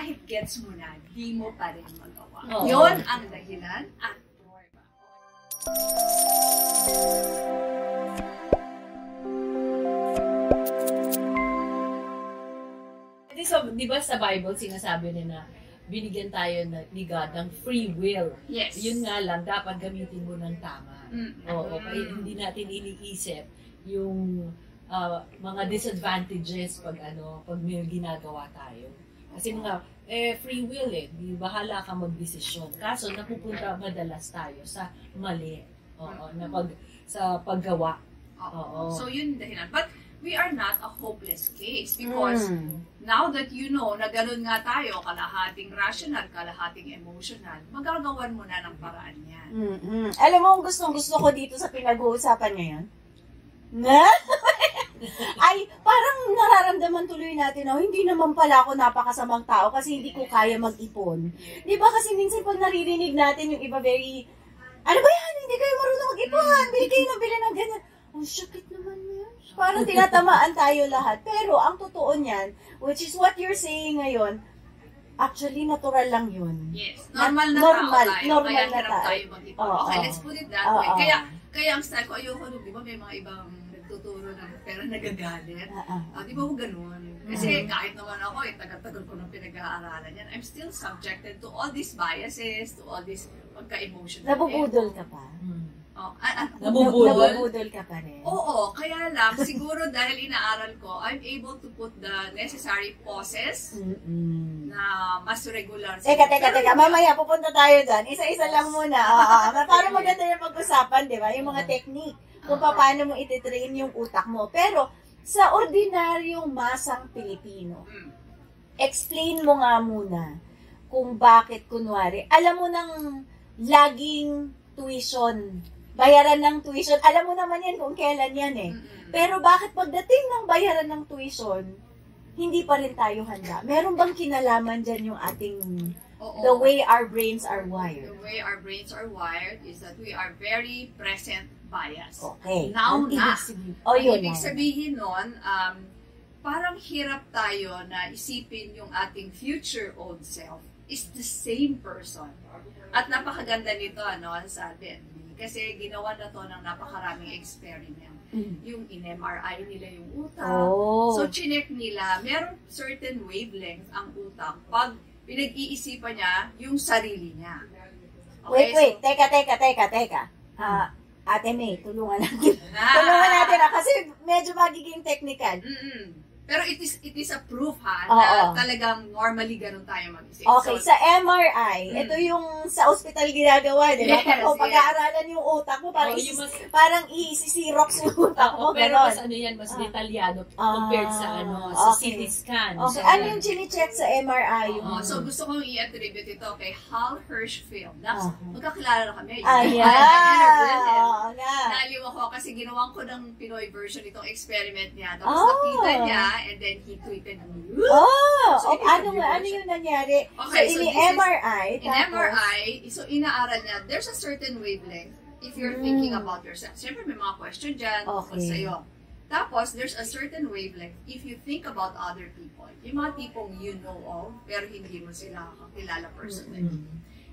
kahit gets mo na, di mo pa rin magawa. Oo. Yun ang dahilan at so, di ba sa Bible, sinasabi na binigyan tayo ni God ng free will. yes. Yun nga lang, dapat gamitin mo ng tama. Oo, kaya hindi natin iniisip yung mga disadvantages pag may ginagawa tayo. Kasi free will di bahala ka magdesisyon. Kaso napupunta madalas tayo sa mali. Oo, sa paggawa. Oo. So yun dahilan. But we are not a hopeless case because now that you know na ganun nga tayo, kalahating rational, kalahating emotional, magagawan mo na ng paraan yan. Alam mo, gustong-gusto ko dito sa pinag-uusapan ngayon? Ay, parang nararamdaman tuloy natin na hindi naman pala ako napakasamang tao kasi hindi ko kaya mag-ipon. Di ba kasi minsan pag naririnig natin yung iba very, ano ba yan? Hindi kayo marunong mag-ipon. Bili kayo ng bili ng ganyan. Oh, sakit naman yan. Parang tinatamaan tayo lahat. Pero ang totoo niyan, which is what you're saying ngayon, actually natural lang yun. Yes. Normal na tao tayo. Normal kaya na hirap tayo. tayo mag-ipon. Okay, let's put it that way. Kaya ang style ko, ayoko di ba may mga ibang nagtuturo ng pera nagagalit. Di ba ko ganun? Kasi kahit naman ako, tagal-tagal ko nang pinag-aaralan yan, I'm still subjected to all these biases, to all this pagka-emotional. Nabubudol ka pa? Nabubudol ka pa rin? Oo, kaya lang, siguro dahil inaaral ko, I'm able to put the necessary pauses na mas regular. Teka. Mamaya, pupunta tayo dyan. Isa-isa lang muna. Para maganda yung pag-usapan, di ba? Yung mga technique. Kung paano mo ititrain yung utak mo. Pero, sa ordinaryong masang Pilipino, explain mo nga muna kung bakit, kunwari, alam mo nang laging tuition, bayaran ng tuition, alam mo naman yan kung kailan yan Pero bakit pagdating ng bayaran ng tuition, hindi pa rin tayo handa? Meron bang kinalaman dyan yung ating, the way our brains are wired? The way our brains are wired is that we are very present bias. Okay. Now na. Ibig sabihin nun, parang hirap tayo na isipin yung ating future old self is the same person. At napakaganda nito sa atin. Kasi ginawa na to ng napakaraming experiment. Yung in-MRI nila yung utak. So, chinek nila, meron certain wavelength ang utak pag pinag-iisipan niya yung sarili niya. Okay, wait. Teka. Ate May, tulungan natin. Tulungan natin kasi medyo magiging technical. Pero it is a proof na talagang normally ganun tayo mag-isip. Okay, so, sa MRI, ito yung sa ospital ginagawa, di ba? Yes, pag-aaralan yung utak mo, parang i-sirox yung utak mo, pero gano'n. mas mas detalyado compared sa sa CT scan. Okay, ano yung chine-check sa MRI? So gusto kong i-attribute ito kay Hal Hirschfeld. Magkakilala na kami. Naliw ako kasi ginawan ko ng Pinoy version itong experiment niya. Tapos nakita niya, and then he tweeted me. Ano yung nangyari? Okay, so MRI, in MRI, so inaaral niya, there's a certain wavelength if you're thinking about yourself. Siyempre, may mga question dyan sa'yo. Tapos, there's a certain wavelength if you think about other people. Yung mga tipong you know of, pero hindi mo sila kakilala personally.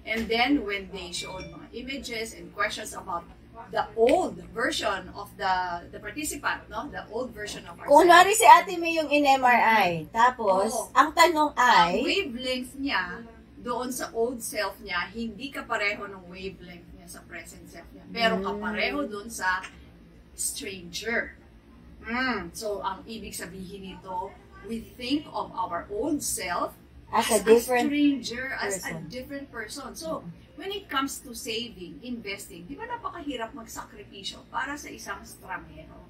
And then, when they showed mga images and questions about the old version of the participant, the old version of ourselves. Kunwari si Ate May yung in-MRI. Tapos, ang tanong ay... Ang wavelength niya, doon sa old self niya, hindi kapareho ng wavelength niya sa present self niya. Pero kapareho doon sa stranger. So, ang ibig sabihin nito, we think of our old self as a stranger, as a different person. So, when it comes to saving, investing, di ba napakahirap magsakripisyo para sa isang estranghero?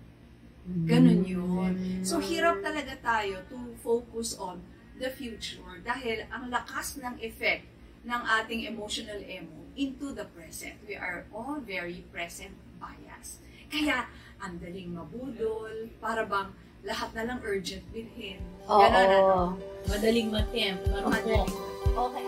Ganun yun. So, hirap talaga tayo to focus on the future dahil ang lakas ng effect ng ating emotional emo into the present. We are all very present bias. Kaya, ang daling mabudol, para bang lahat na lang urgent bilhin. Ganun, Madaling matempt, marupok. Okay,